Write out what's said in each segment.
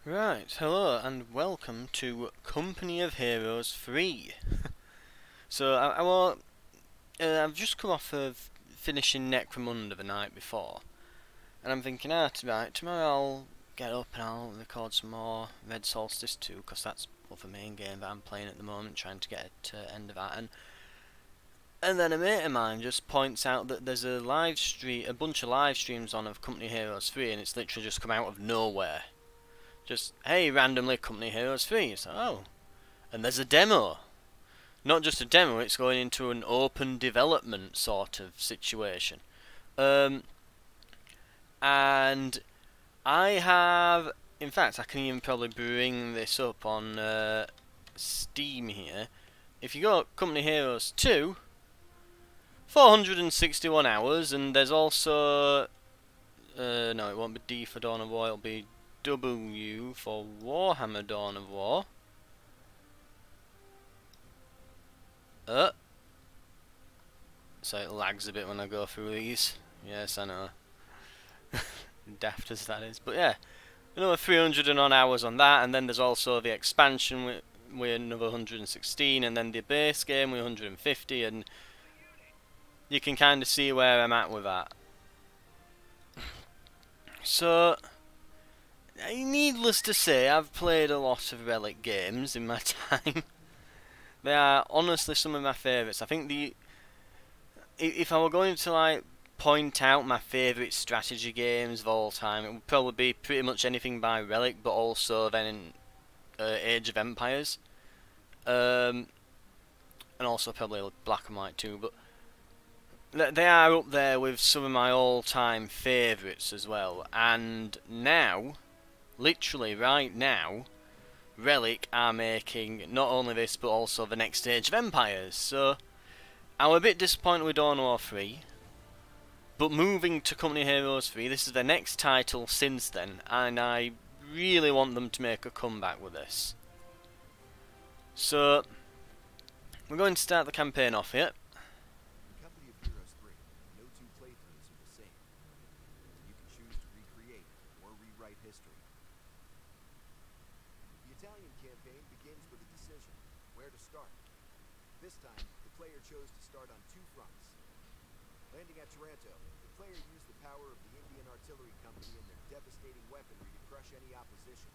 Right, hello and welcome to Company of Heroes 3. I've just come off of finishing Necromunda the night before, and I'm thinking, tonight, tomorrow I'll get up and I'll record some more Red Solstice 2, because that's the main game that I'm playing at the moment, trying to get to end of that. And then a mate of mine just points out that there's a bunch of live streams on of Company Heroes 3, and it's literally just come out of nowhere. Just, hey, randomly Company Heroes 3. It's like, oh. And there's a demo. Not just a demo, it's going into an open development sort of situation. And I have, in fact, I can even probably bring this up on Steam here. If you go Company Heroes 2, 461 hours, and there's also, no, it won't be D for Dawn of War, it'll be W for Warhammer Dawn of War. So it lags a bit when I go through these. Yes, I know. Daft as that is. But yeah, another 300 and on hours on that, and then there's also the expansion with another 116, and then the base game with 150, and you can kind of see where I'm at with that. So, needless to say, I've played a lot of Relic games in my time. They are honestly some of my favourites. I think if I were going to like point out my favourite strategy games of all time, it would probably be pretty much anything by Relic, but also then Age of Empires, and also probably Black and White too. But they are up there with some of my all-time favourites as well. And now, literally right now, Relic are making not only this but also the next Age of Empires. So I'm a bit disappointed with Dawn of War 3, but moving to Company Heroes 3, this is their next title since then, and I really want them to make a comeback with this. So we're going to start the campaign off here. Company of Heroes 3, no two playthroughs are the same. You can choose to recreate or rewrite history. The Italian campaign begins with a decision, where to start. This time, the player chose to start on two fronts. Landing at Taranto, the player used the power of the Indian Artillery Company and their devastating weaponry to crush any opposition.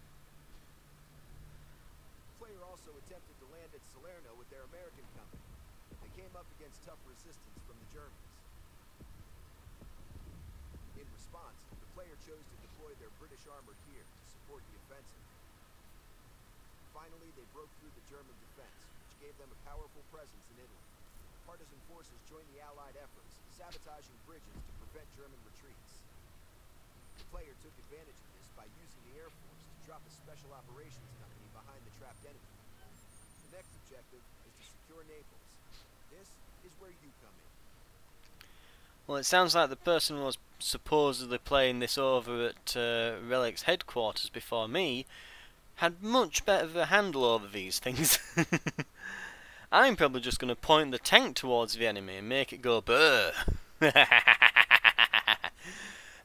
The player also attempted to land at Salerno with their American company. They came up against tough resistance from the Germans. In response, the player chose to deploy their British armored gear to support the offensive. Finally, they broke through the German defense, which gave them a powerful presence in Italy. Partisan forces joined the Allied efforts, sabotaging bridges to prevent German retreats. The player took advantage of this by using the Air Force to drop a special operations company behind the trapped enemy. The next objective is to secure Naples. This is where you come in. Well, it sounds like the person who was supposedly playing this over at Relic's headquarters before me had much better of a handle over these things. I'm probably just going to point the tank towards the enemy and make it go brr.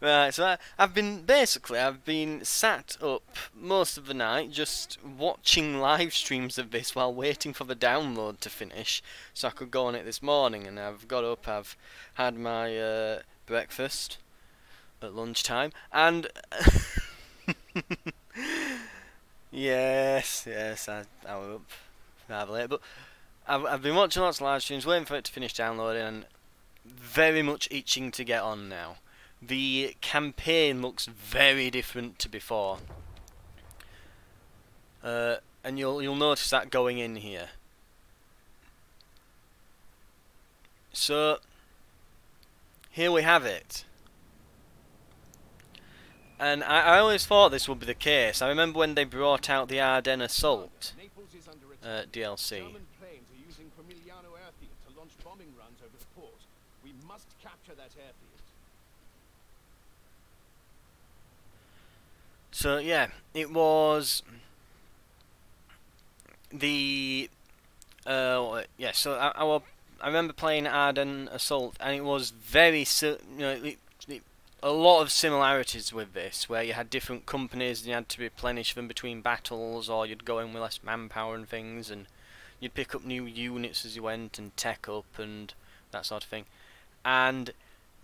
Right, so I've been sat up most of the night just watching live streams of this while waiting for the download to finish so I could go on it this morning, and I've got up, I've had my breakfast at lunchtime, and yes, I was up rather late, but I've been watching lots of live streams, waiting for it to finish downloading, and very much itching to get on now. The campaign looks very different to before, and you'll notice that going in here. So here we have it, and I always thought this would be the case. I remember when they brought out the Ardennes Assault DLC. German planes are using Pomigliano airfield to launch bombing runs over the port. We must capture that airfield. So yeah, it was the yeah. So I remember playing Ardennes Assault, and it was very a lot of similarities with this, where you had different companies and you had to replenish them between battles, or you'd go in with less manpower and things, and you'd pick up new units as you went and tech up and that sort of thing. And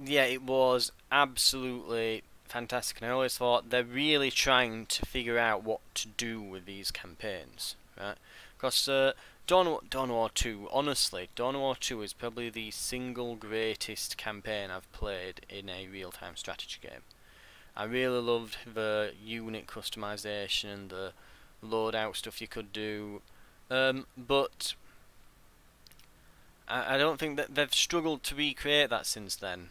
yeah, it was absolutely fantastic, and I always thought they're really trying to figure out what to do with these campaigns, right? Because Dawn of War 2, honestly, Dawn of War 2 is probably the single greatest campaign I've played in a real-time strategy game. I really loved the unit customization and the loadout stuff you could do, but I don't think that they've struggled to recreate that since then.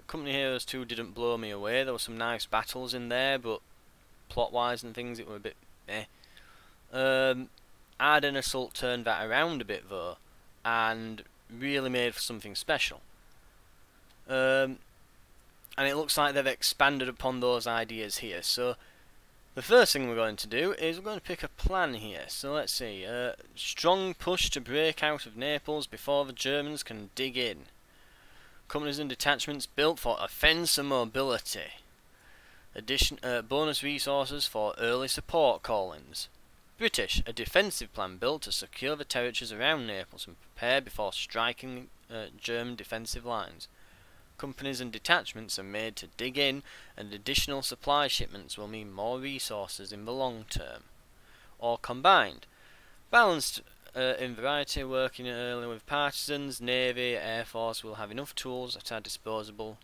Company Heroes 2 didn't blow me away. There were some nice battles in there, but plot-wise and things, it were a bit eh. Ardennes Assault turned that around a bit though, and really made for something special. And it looks like they've expanded upon those ideas here. So the first thing we're going to do is we're going to pick a plan here. So let's see. Strong push to break out of Naples before the Germans can dig in. Companies and detachments built for offence and mobility. Bonus resources for early support call-ins. British, a defensive plan built to secure the territories around Naples and prepare before striking German defensive lines. Companies and detachments are made to dig in, and additional supply shipments will mean more resources in the long term. Or combined. Balanced in variety, working early with partisans, navy, air force will have enough tools at our disposal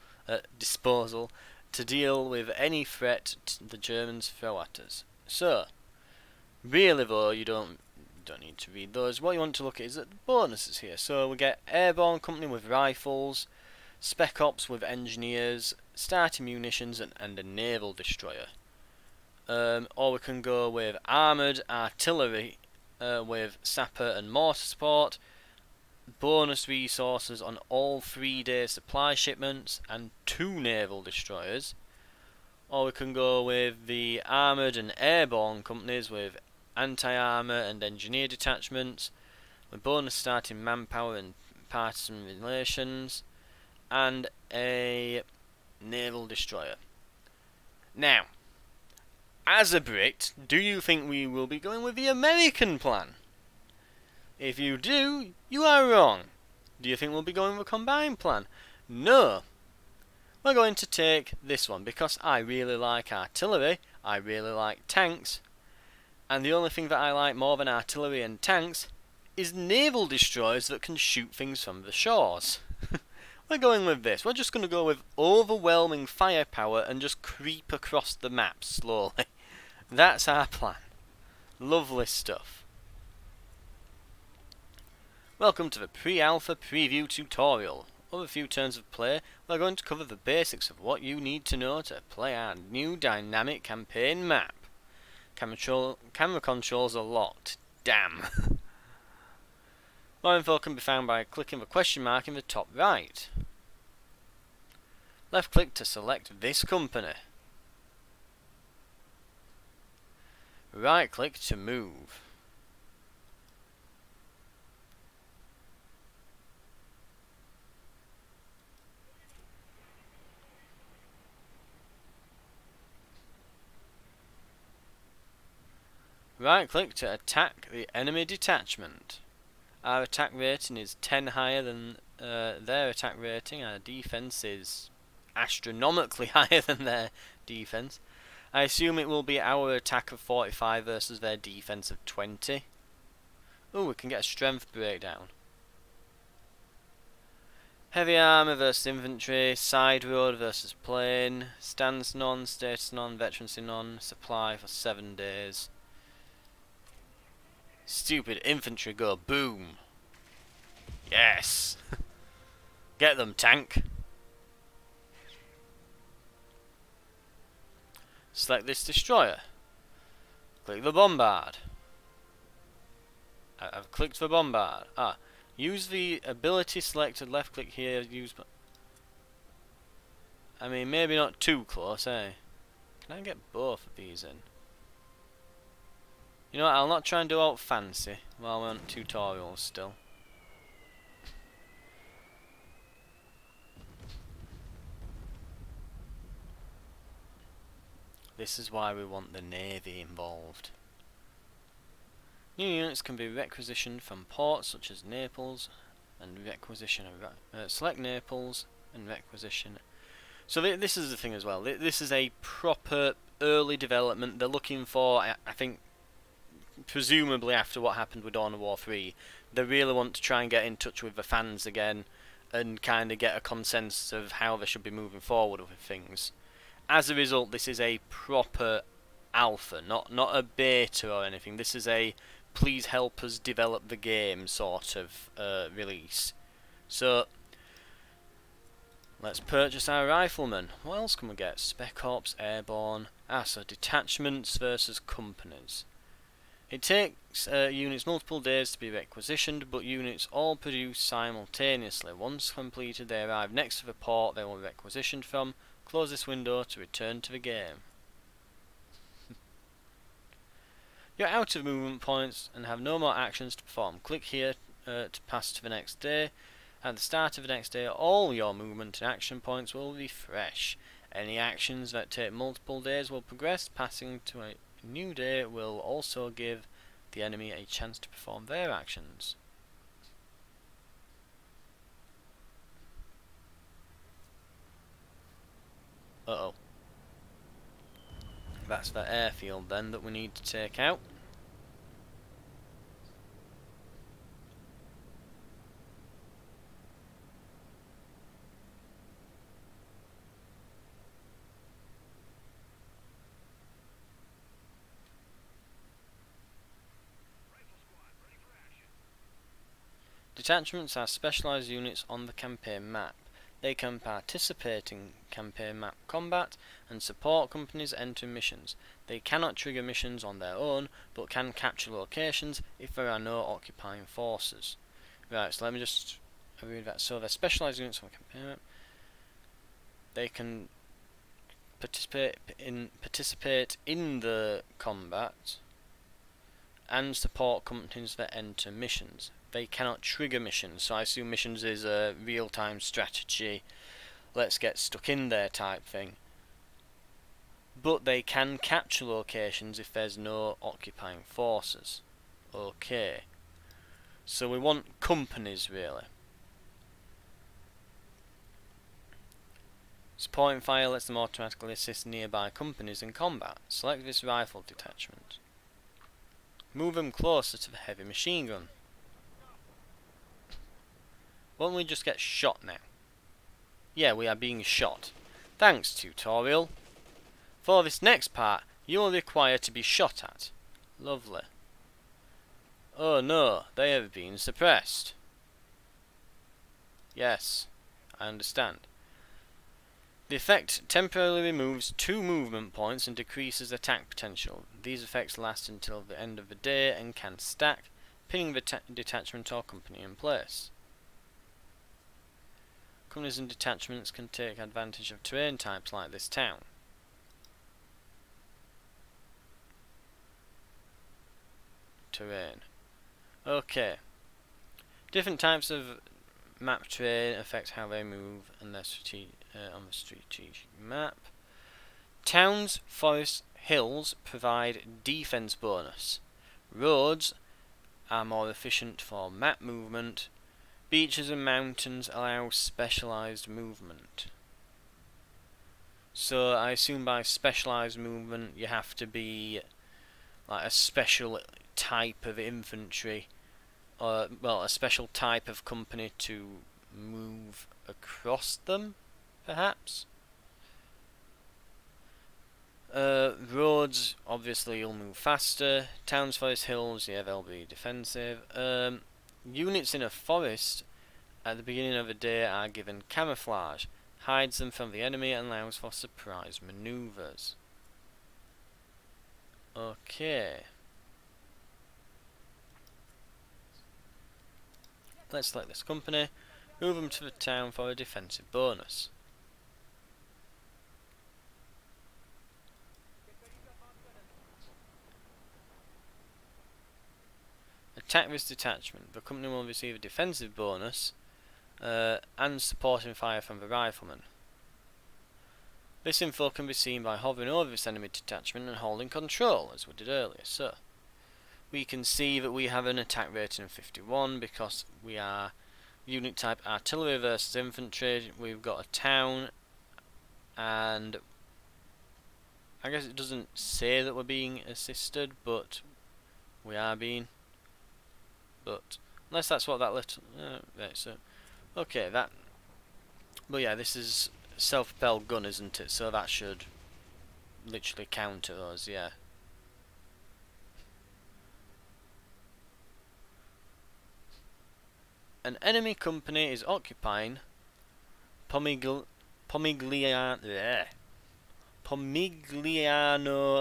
to deal with any threat the Germans throw at us. So, really though, you don't need to read those. What you want to look at is at the bonuses here. So we get Airborne Company with rifles, Spec Ops with engineers, starting munitions, and a naval destroyer. Or we can go with Armoured Artillery with sapper and mortar support, bonus resources on all 3-day supply shipments, and 2 naval destroyers. Or we can go with the Armoured and Airborne Companies with anti-armour and engineer detachments, with bonus starting manpower and partisan relations, and a naval destroyer. Now, as a Brit, do you think we will be going with the American plan? If you do, you are wrong. Do you think we'll be going with a combined plan? No. We're going to take this one because I really like artillery, I really like tanks, and the only thing that I like more than artillery and tanks is naval destroyers that can shoot things from the shores. We're going with this. We're just going to go with overwhelming firepower and just creep across the map slowly. That's our plan. Lovely stuff. Welcome to the pre-alpha preview tutorial. Over a few turns of play, we're going to cover the basics of what you need to know to play our new dynamic campaign map. Camera controls are locked. Damn. More info can be found by clicking the question mark in the top right. Left click to select this company. Right click to move. Right click to attack the enemy detachment. Our attack rating is 10 higher than their attack rating. Our defense is astronomically higher than their defense. I assume it will be our attack of 45 versus their defense of 20. Oh, we can get a strength breakdown. Heavy armor versus infantry, side road versus plane, stance none, status none, veterancy none, supply for 7 days. Stupid infantry go boom. Yes. Get them, tank. Select this destroyer. Click the bombard. I've clicked the bombard. Use the ability selected, left click here, use... I mean, maybe not too close, eh? Can I get both of these in? You know what, I'll not try and do out fancy while we're on tutorials still. This is why we want the Navy involved. New units can be requisitioned from ports such as Naples, and select Naples and requisition. So this is the thing as well. This is a proper early development. They're looking for, I think, presumably after what happened with Dawn of War 3, they really want to try and get in touch with the fans again and kind of get a consensus of how they should be moving forward with things. As a result, this is a proper alpha, not a beta or anything. This is a please help us develop the game sort of release. So let's purchase our riflemen. What else can we get? Spec Ops, Airborne. So detachments versus companies. It takes units multiple days to be requisitioned, but units all produce simultaneously. Once completed, they arrive next to the port they were requisitioned from. Close this window to return to the game. You're out of movement points and have no more actions to perform. Click here to pass to the next day. At the start of the next day, all your movement and action points will refresh. Any actions that take multiple days will progress. Passing to a new day will also give the enemy a chance to perform their actions. Uh-oh. That's the airfield then that we need to take out. Detachments are specialised units on the campaign map. They can participate in campaign map combat and support companies enter missions. They cannot trigger missions on their own, but can capture locations if there are no occupying forces. Right, so let me just read that. So they're specialised units on the campaign map. They can participate in the combat and support companies that enter missions. They cannot trigger missions, so I assume missions is a real-time strategy, let's get stuck in there type thing. But they can capture locations if there's no occupying forces. Okay. So we want companies really. Supporting fire lets them automatically assist nearby companies in combat. Select this rifle detachment. Move them closer to the heavy machine gun. Won't we just get shot now? Yeah, we are being shot. Thanks, tutorial. For this next part, you will require to be shot at. Lovely. Oh no, they have been suppressed. Yes, I understand. The effect temporarily removes 2 movement points and decreases attack potential. These effects last until the end of the day and can stack, pinning the detachment or company in place. Companies and detachments can take advantage of terrain types like this town. Terrain. Okay. Different types of map terrain affect how they move and their on the strategic map. Towns, forests, hills provide defense bonus. Roads are more efficient for map movement. Beaches and mountains allow specialised movement. So I assume by specialised movement you have to be like a special type of infantry, or well, a special type of company to move across them, perhaps. Roads, obviously you'll move faster. Towns, forests, hills, yeah, they'll be defensive. Units in a forest at the beginning of a day are given camouflage, hides them from the enemy and allows for surprise maneuvers. Okay. Let's select this company, move them to the town for a defensive bonus. Attack this detachment. The company will receive a defensive bonus and supporting fire from the riflemen. This info can be seen by hovering over this enemy detachment and holding control, as we did earlier. So, we can see that we have an attack rating of 51 because we are unit type artillery versus infantry. We've got a town, and I guess it doesn't say that we're being assisted, but we are being. But unless that's what that little right, so okay, that. But yeah, this is self-propelled gun, isn't it? So that should literally counter us, yeah. An enemy company is occupying Pomigliano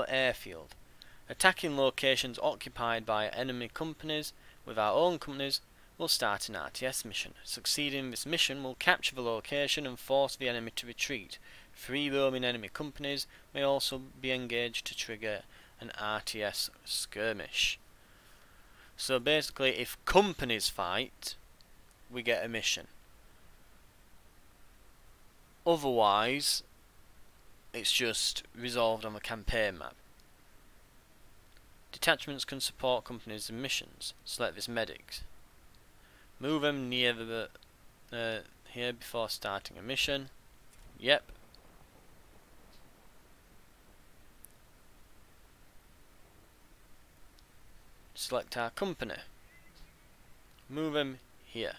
Airfield. Attacking locations occupied by enemy companies with our own companies will start an RTS mission. Succeeding in this mission will capture the location and force the enemy to retreat. Free roaming enemy companies may also be engaged to trigger an RTS skirmish. So basically, if companies fight, we get a mission. Otherwise, it's just resolved on the campaign map. Detachments can support companies in missions. Select this medics. Move them near the here before starting a mission. Yep. Select our company. Move them here.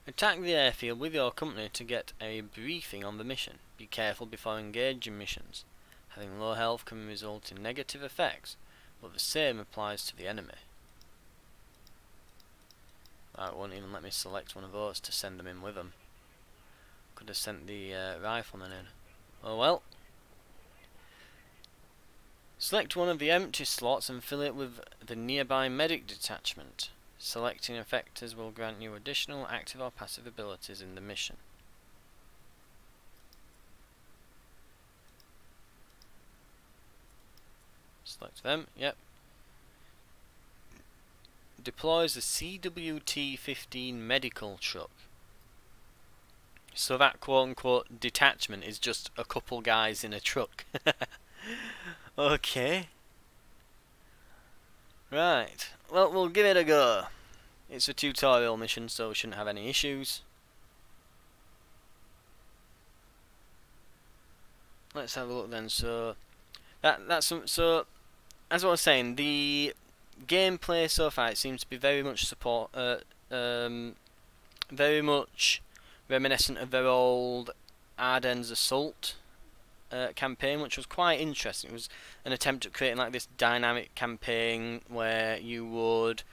Attack the airfield with your company to get a briefing on the mission. Be careful before engaging missions. Having low health can result in negative effects, but the same applies to the enemy. It won't even let me select one of those to send them in with them. Could have sent the rifleman in. Oh well. Select one of the empty slots and fill it with the nearby medic detachment. Selecting effectors will grant you additional active or passive abilities in the mission. Select them, yep. Deploys the CWT-15 medical truck. So that quote-unquote detachment is just a couple guys in a truck. Okay. Right, well, we'll give it a go. It's a tutorial mission, so we shouldn't have any issues. Let's have a look then. So so as I was saying, the gameplay so far, it seems to be very much very much reminiscent of their old Ardennes Assault campaign, which was quite interesting. It was an attempt at creating like this dynamic campaign where you would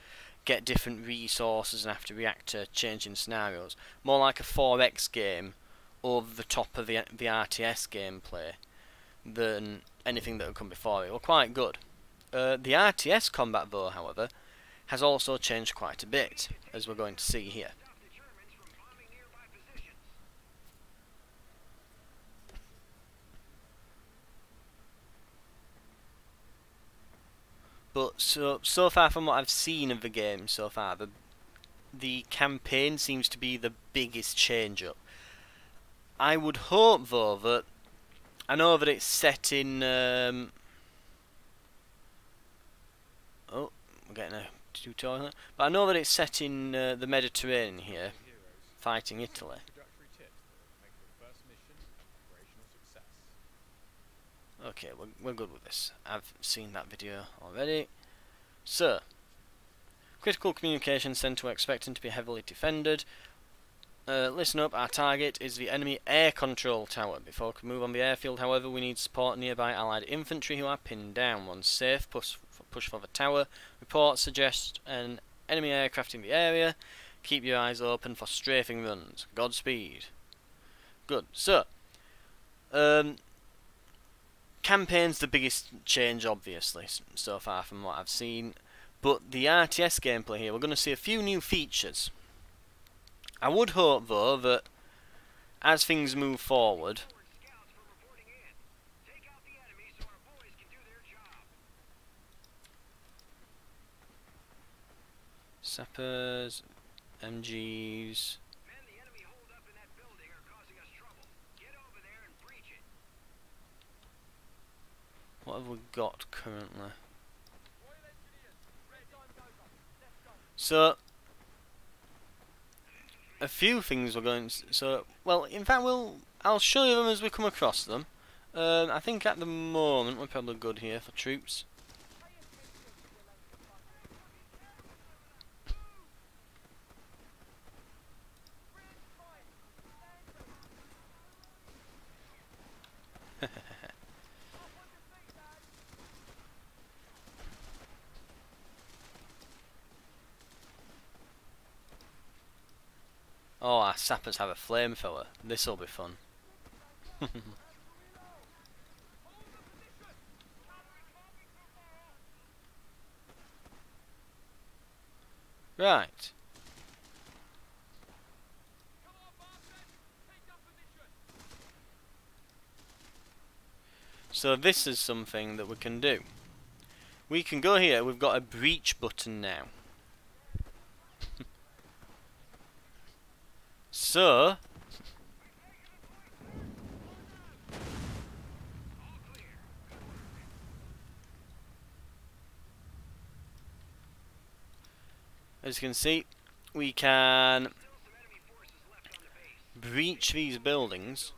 get different resources and have to react to changing scenarios. More like a 4X game over the top of the RTS gameplay than anything that had come before it. Were quite good. The RTS combat, though, however, has also changed quite a bit, as we're going to see here. But so far, from what I've seen of the game so far, the campaign seems to be the biggest change up. I would hope, though, that I know that it's set in. Oh, we're getting a tutorial. But I know that it's set in the Mediterranean here, fighting Italy. Okay, we're good with this. I've seen that video already. So, critical communication centre, we're expecting to be heavily defended. Listen up, our target is the enemy air control tower. Before we can move on the airfield, however, we need support nearby allied infantry who are pinned down. Once safe, push for the tower. Reports suggest an enemy aircraft in the area. Keep your eyes open for strafing runs. Godspeed. Good. So, campaign's the biggest change, obviously, so far from what I've seen. But the RTS gameplay here, we're going to see a few new features. I would hope, though, that as things move forward, Sappers, MGs. Men, the enemy hold up in that building are causing us trouble. Get over there and breach it. What have we got currently? So, a few things we're going to... So, well, in fact, I'll show you them as we come across them. I think at the moment we're probably good here for troops. Oh, our sappers have a flamethrower. This'll be fun. Right. So this is something that we can do. We can go here, we've got a breach button now. So, as you can see, we can breach these buildings.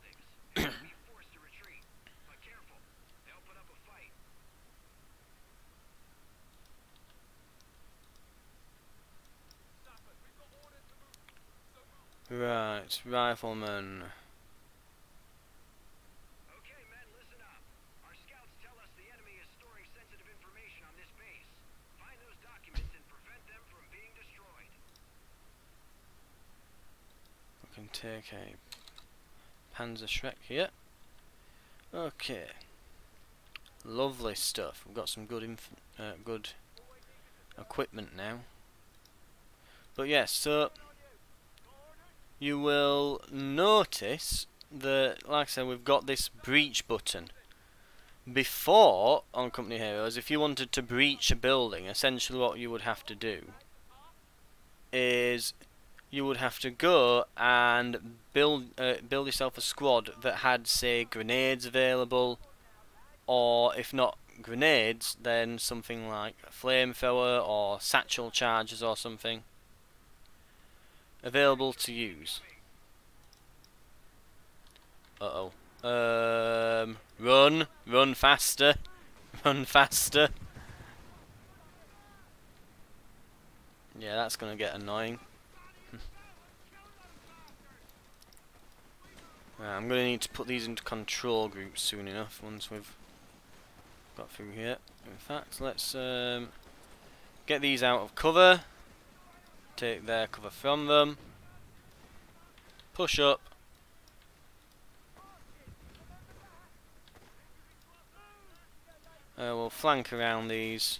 Right, rifleman. Okay, men, listen up. Our scouts tell us the enemy is storing sensitive information on this base. Find those documents and prevent them from being destroyed. We can take a Panzer Shrek here. Okay. Lovely stuff. We've got some good good equipment now. But yes, so you will notice that, like I said, we've got this breach button. Before, on Company Heroes, if you wanted to breach a building, essentially what you would have to do is you would have to go and build yourself a squad that had, say, grenades available, or if not grenades, then something like a flamethrower or satchel charges or something available to use. Run faster, run faster. Yeah, that's gonna get annoying. I'm gonna need to put these into control groups soon enough once we've got through here. In fact, let's get these out of cover. Take their cover from them. Push up. We'll flank around these.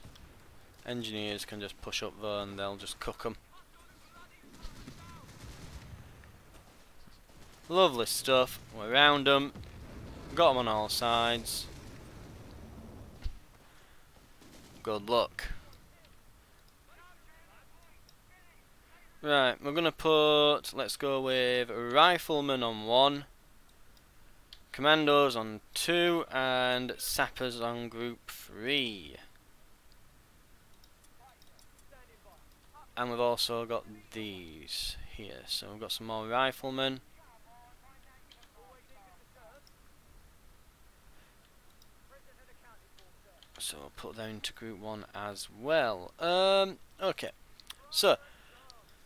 Engineers can just push up there and they'll just cook them. Lovely stuff. We're around them. Got them on all sides. Good luck. Right, we're going to put, let's go with riflemen on 1, commandos on 2, and sappers on group 3. And we've also got these here, so we've got some more riflemen. So we'll put them into group 1 as well. Okay, so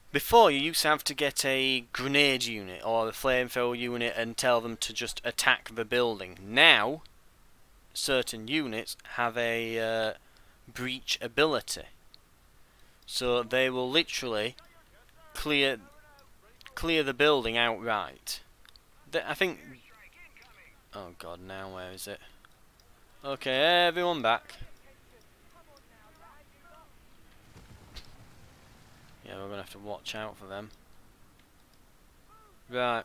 before, you used to have to get a grenade unit or a flamethrower unit and tell them to just attack the building. Now, certain units have a breach ability. So they will literally clear the building outright. I think... Oh god, now where is it? Okay, everyone back. Yeah, we're going to have to watch out for them. Right.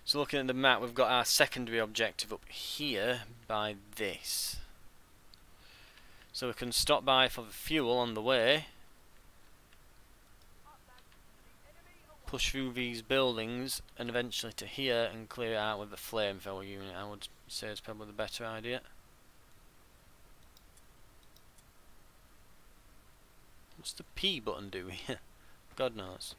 So looking at the map, we've got our secondary objective up here by this. So we can stop by for the fuel on the way. Push through these buildings and eventually to here and clear it out with the flamethrower unit. I would say it's probably the better idea. What's the P button do here? God knows.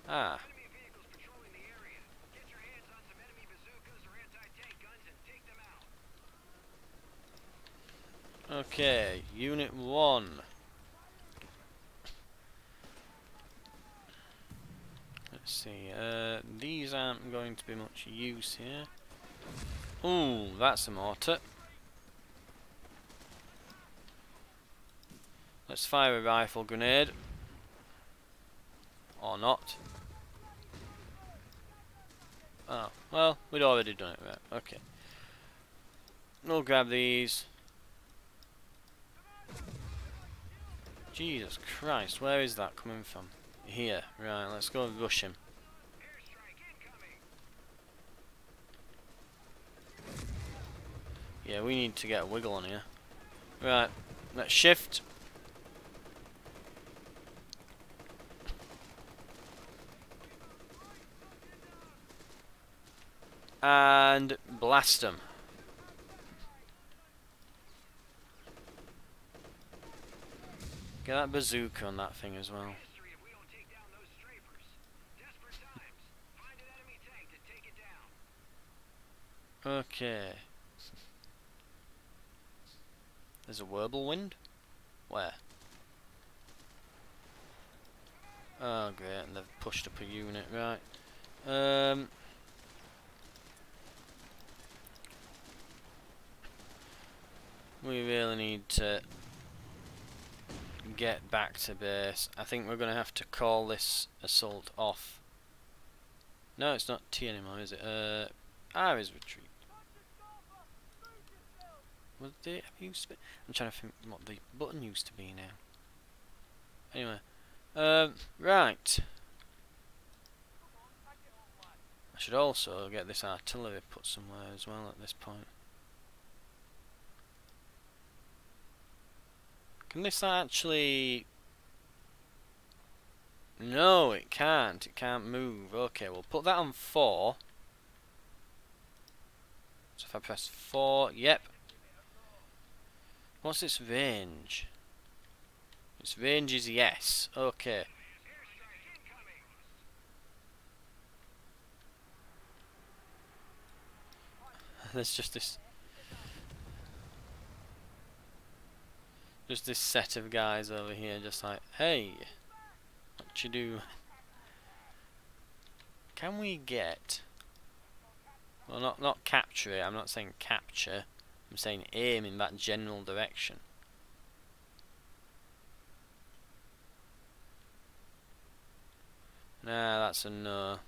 Ah. Enemy vehicles patrolling the area. Get your hands on some enemy bazookas or anti-tank guns and take them out. Okay, Unit 1. Let's see, these aren't going to be much use here. Ooh, that's a mortar. Let's fire a rifle grenade. Or not. Oh, well, we'd already done it, right, okay. We'll grab these. Jesus Christ, where is that coming from? Here, right, let's go and rush him. Airstrike incoming. Yeah, we need to get a wiggle on here. Right, let's shift. And blast them. Get that bazooka on that thing as well. History if we don't take down those strafers. Desperate times. Find an enemy tank to take it down. Okay. There's a whirlwind? Where? Oh great, and they've pushed up a unit, right. We really need to get back to base. I think we're going to have to call this assault off. No, it's not T anymore, is it? R is retreat. Was it used to be? I'm trying to think what the button used to be now. Anyway, right. I should also get this artillery put somewhere as well at this point. Can this actually... No, it can't. It can't move. Okay, we'll put that on 4. So if I press 4, yep. What's its range? Its range is yes. Okay. Airstrike incoming. There's just this set of guys over here just like, hey, what you do? Can we get... Well, not capture it, I'm not saying capture, I'm saying aim in that general direction. Nah, that's a no.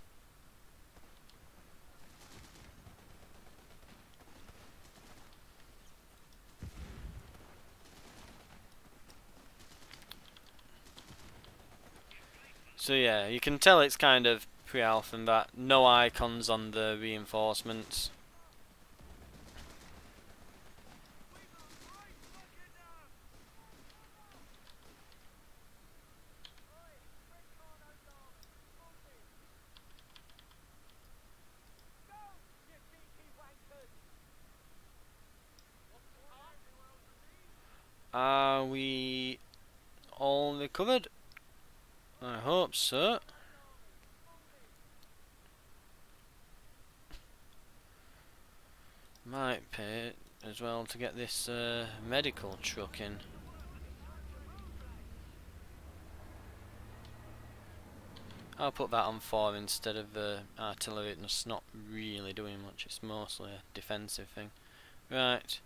So yeah, you can tell it's kind of pre-alpha and that. No icons on the reinforcements. Are we all recovered? I hope so. Might pay as well to get this medical truck in. I'll put that on 4 instead of the artillery. It's not really doing much, it's mostly a defensive thing. Right.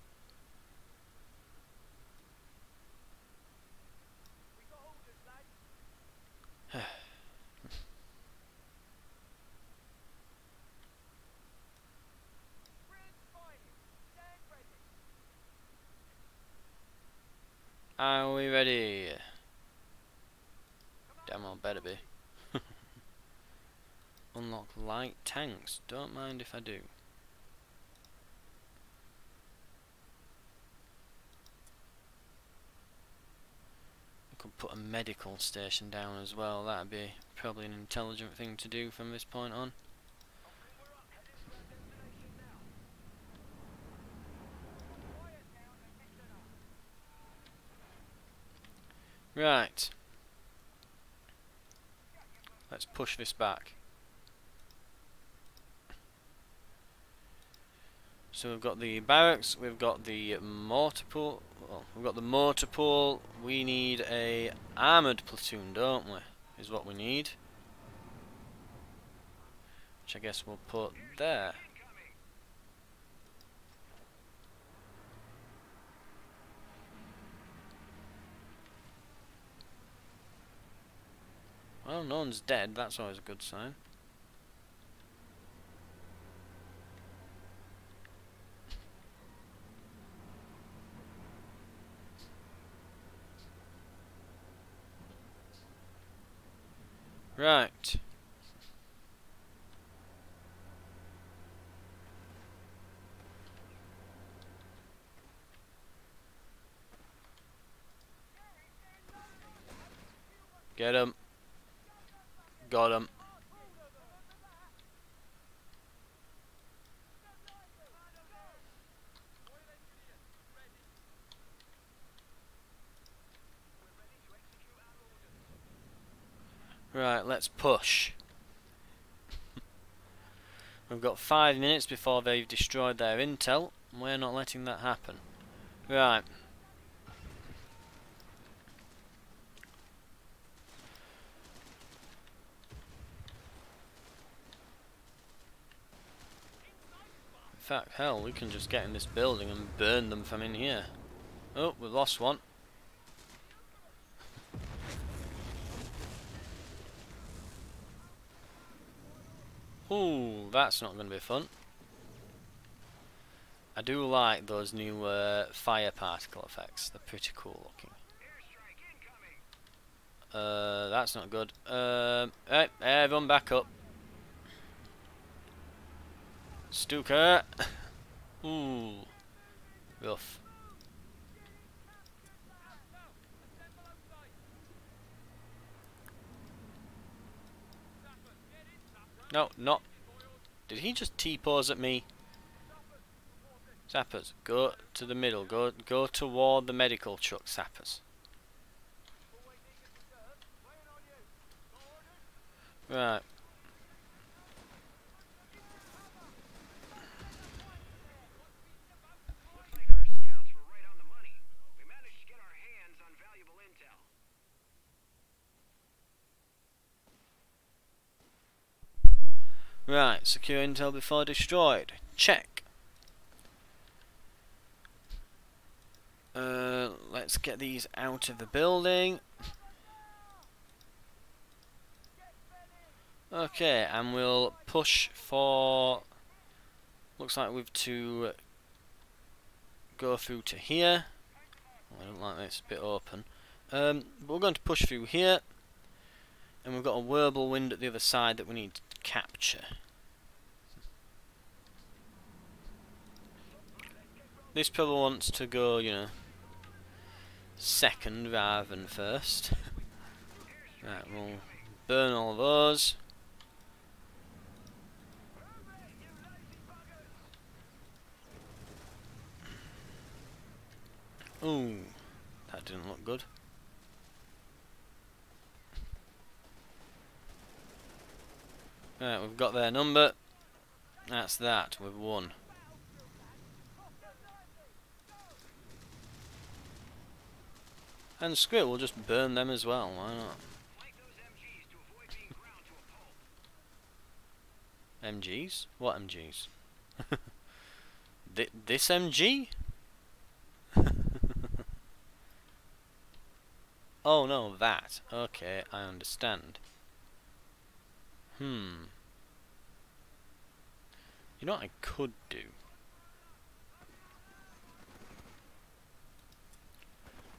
Are we ready? Damn well better be. Unlock light tanks. Don't mind if I do. Could put a medical station down as well. That'd be probably an intelligent thing to do from this point on. Right. Let's push this back. So we've got the barracks, we've got the mortar pool. Well, we've got the mortar pool. We need a armoured platoon, don't we? Is what we need. Which I guess we'll put there. Well, no one's dead. That's always a good sign. Right. Get him. Got him. Right, let's push. We've got 5 minutes before they've destroyed their intel. We're not letting that happen. Right. In fact, hell, we can just get in this building and burn them from in here. Oh, we lost one. Ooh, that's not going to be fun. I do like those new fire particle effects. They're pretty cool looking. That's not good. Right, everyone back up. Stuka. Ooh, rough. No, not. Did he just T-pose at me? Sappers, go to the middle. Go toward the medical truck, Sappers. Right. Looks like our scouts were right on the money. We managed to get our hands on valuable intel. Right, secure intel before destroyed. Check. Let's get these out of the building. Okay, and we'll push for... Looks like we've to go through to here. Oh, I don't like this bit open. But we're going to push through here. And we've got a whirlwind at the other side that we need to capture. This probably wants to go, you know, second rather than first. Right, we'll burn all those. Ooh, that didn't look good. Right, we've got their number. That's that, we've won. And screw it, we'll just burn them as well, why not? Flank those MGs to avoid being ground to a pulp. MGs? What MGs? This MG? Oh no, that. Okay, I understand. You know what I could do?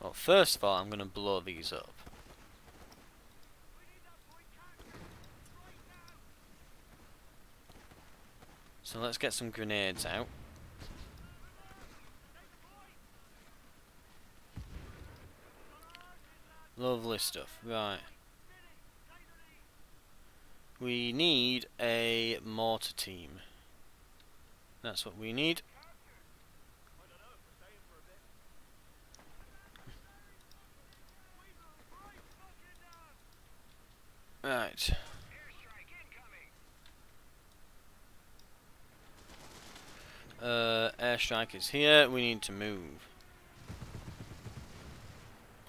Well, first of all, I'm going to blow these up. So let's get some grenades out. Lovely stuff. Right. We need a mortar team. That's what we need. Right. Airstrike is here. We need to move.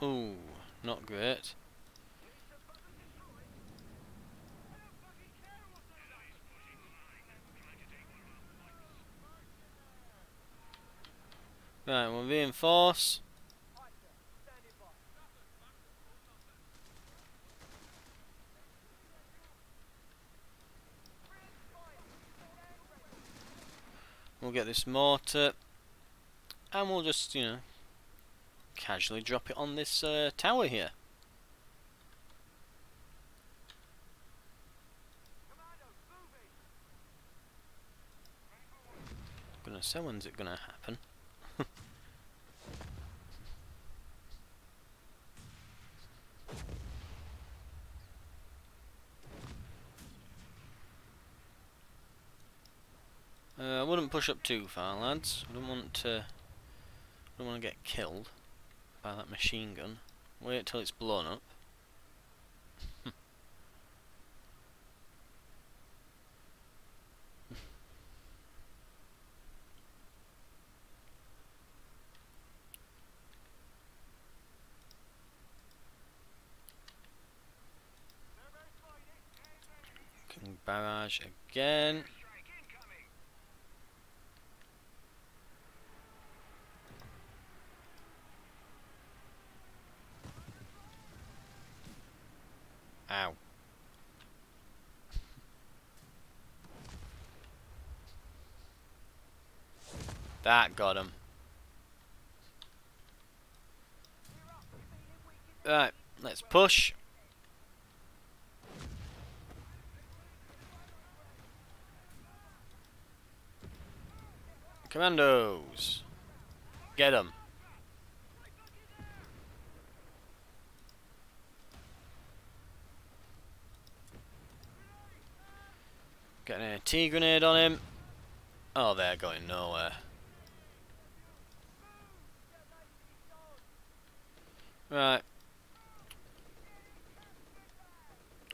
Ooh, not great. Right, we'll reinforce. We'll get this mortar, and we'll just, you know, casually drop it on this tower here. Gonna say, when's it gonna happen? I wouldn't push up too far, lads. I don't want to get killed by that machine gun. Wait till it's blown up. Can barrage again. Ow. That got him. Right, let's push. Commandos. Get 'em. Getting a T grenade on him. Oh, they're going nowhere. Right.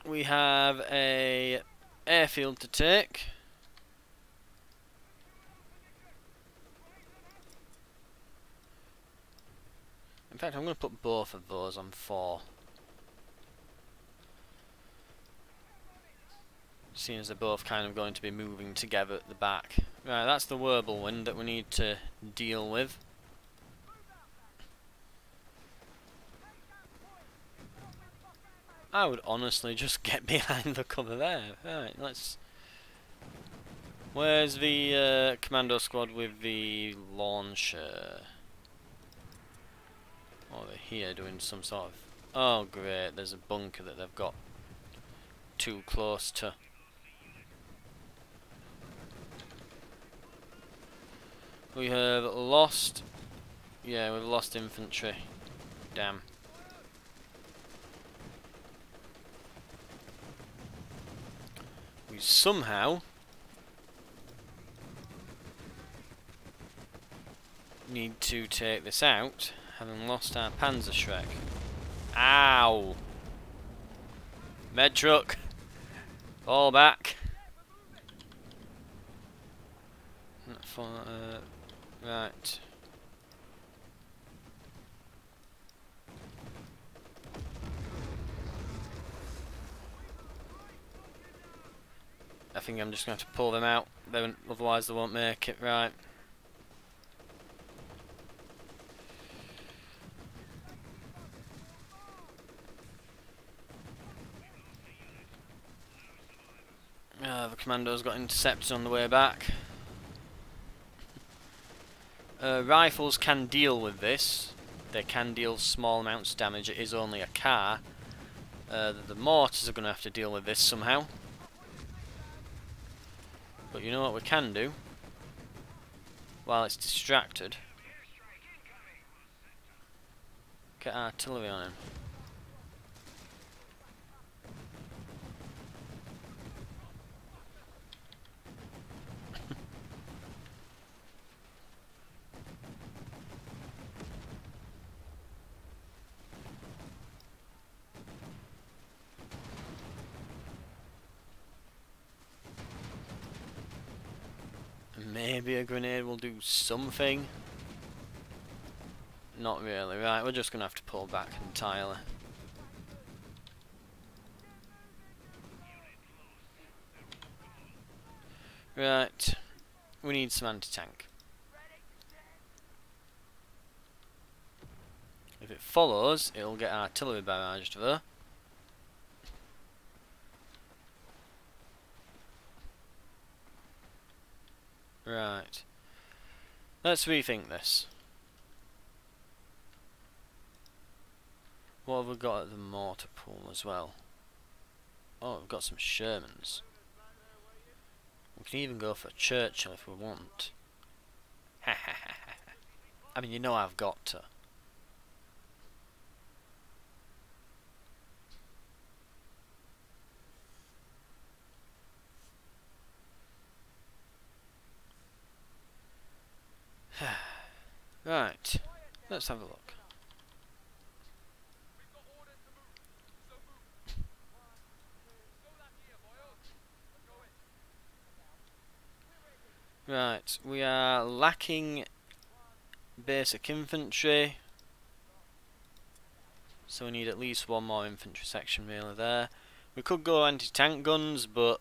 We have a airfield to take. In fact, I'm going to put both of those on 4. Seeing as they're both kind of going to be moving together at the back. Right, that's the Whirlwind that we need to deal with. I would honestly just get behind the cover there. Right, let's... Where's the commando squad with the launcher? Oh, they're here doing some sort of... Oh, great, there's a bunker that they've got too close to. We have lost... Yeah, we've lost infantry. Damn. We somehow need to take this out, having lost our Panzerschreck. Ow! Med truck! Fall back! Right. I think I'm just going to have to pull them out, otherwise they won't make it. Right. The commandos got intercepted on the way back. Rifles can deal with this. They can deal small amounts of damage. It is only a car. The mortars are going to have to deal with this somehow. But you know what we can do? While it's distracted. Get artillery on him. Maybe a grenade will do something. Not really. Right, we're just going to have to pull back entirely. Right. We need some anti-tank. If it follows, it'll get artillery barrage to there. Right. Let's rethink this. What have we got at the mortar pool as well? Oh, we've got some Shermans. We can even go for a Churchill if we want. I mean, you know I've got to. Right, let's have a look. Right, we are lacking basic infantry, so we need at least one more infantry section really there. We could go anti-tank guns, but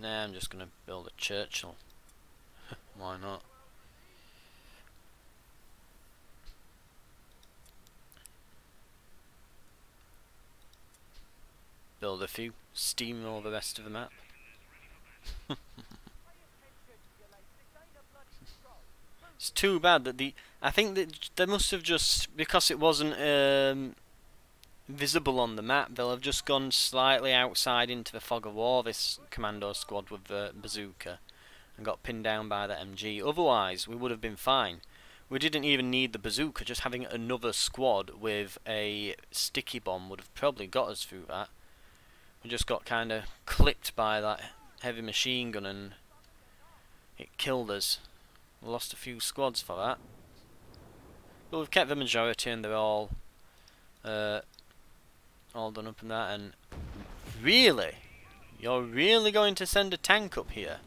nah, I'm just going to build a Churchill. Why not? Build a few, steamroll the rest of the map. It's too bad that I think that they must have just, because it wasn't visible on the map, they'll have just gone slightly outside into the fog of war, this commando squad with the bazooka, and got pinned down by the MG. Otherwise, we would have been fine. We didn't even need the bazooka, just having another squad with a sticky bomb would have probably got us through that. We just got kind of clipped by that heavy machine gun and it killed us. We lost a few squads for that. But we've kept the majority and they're all done up in that. And really? You're really going to send a tank up here?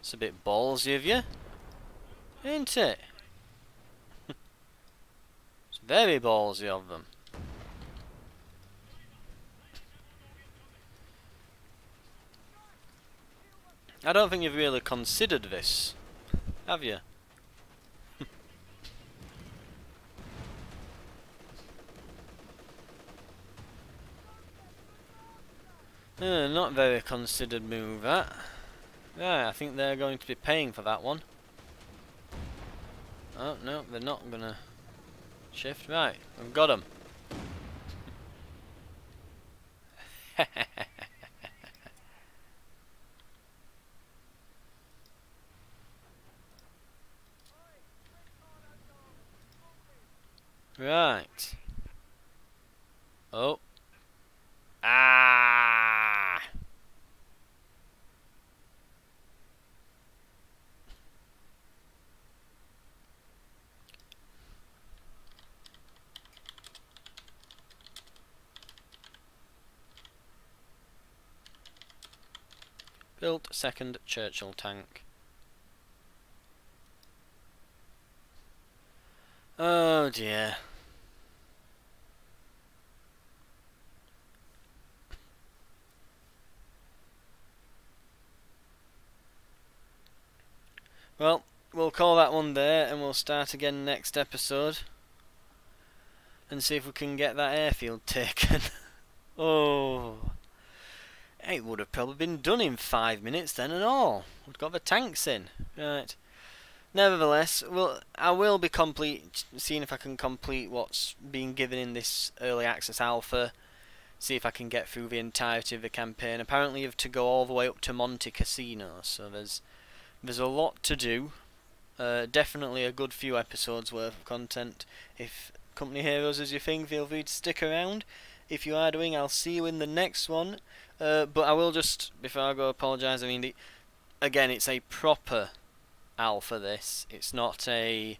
It's a bit ballsy of you, ain't it? It's very ballsy of them. I don't think you've really considered this, have you? Not very considered move, that. Yeah, I think they're going to be paying for that one. Oh, no, they're not gonna shift. Right, we've got them. Right. Oh. Ah. Built second Churchill tank. Oh dear. Well, we'll call that one there and we'll start again next episode and see if we can get that airfield taken. Oh, it would have probably been done in 5 minutes then and all. We've got the tanks in. Right. Nevertheless, I will be seeing if I can complete what's being given in this early access alpha. See if I can get through the entirety of the campaign. Apparently you have to go all the way up to Monte Cassino, so there's a lot to do. Definitely a good few episodes worth of content. If Company Heroes is your thing, feel free to stick around. If you are doing, I'll see you in the next one. But I will just, before I go, apologise. I mean, again, it's a proper alpha, this. It's not a,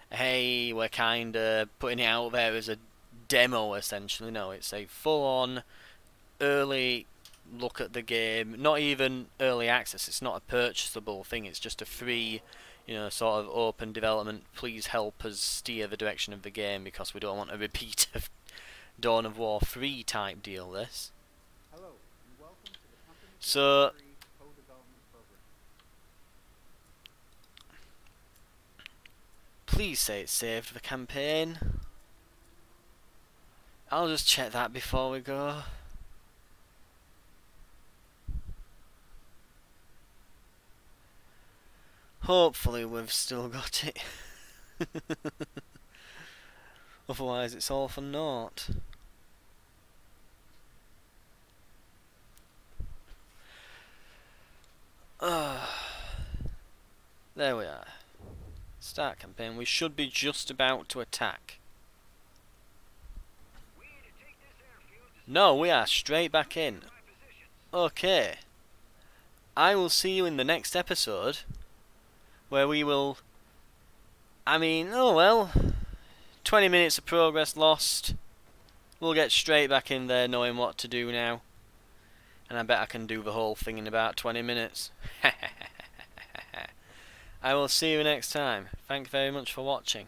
hey, we're kinda putting it out there as a demo, essentially. No, it's a full-on, early look at the game. Not even early access. It's not a purchasable thing. It's just a free, you know, sort of open development. Please help us steer the direction of the game because we don't want a repeat of Dawn of War 3 type deal. This. Hello, and welcome to the company's So. co-development program. Please say it's saved the campaign. I'll just check that before we go. Hopefully we've still got it. Otherwise it's all for naught. There we are. Start campaign. We should be just about to attack. We need to take this airfield to No, we are straight back in. my positions. Okay. I will see you in the next episode, where we will... I mean, oh well. 20 minutes of progress lost. We'll get straight back in there knowing what to do now. And I bet I can do the whole thing in about 20 minutes. I will see you next time. Thank you very much for watching.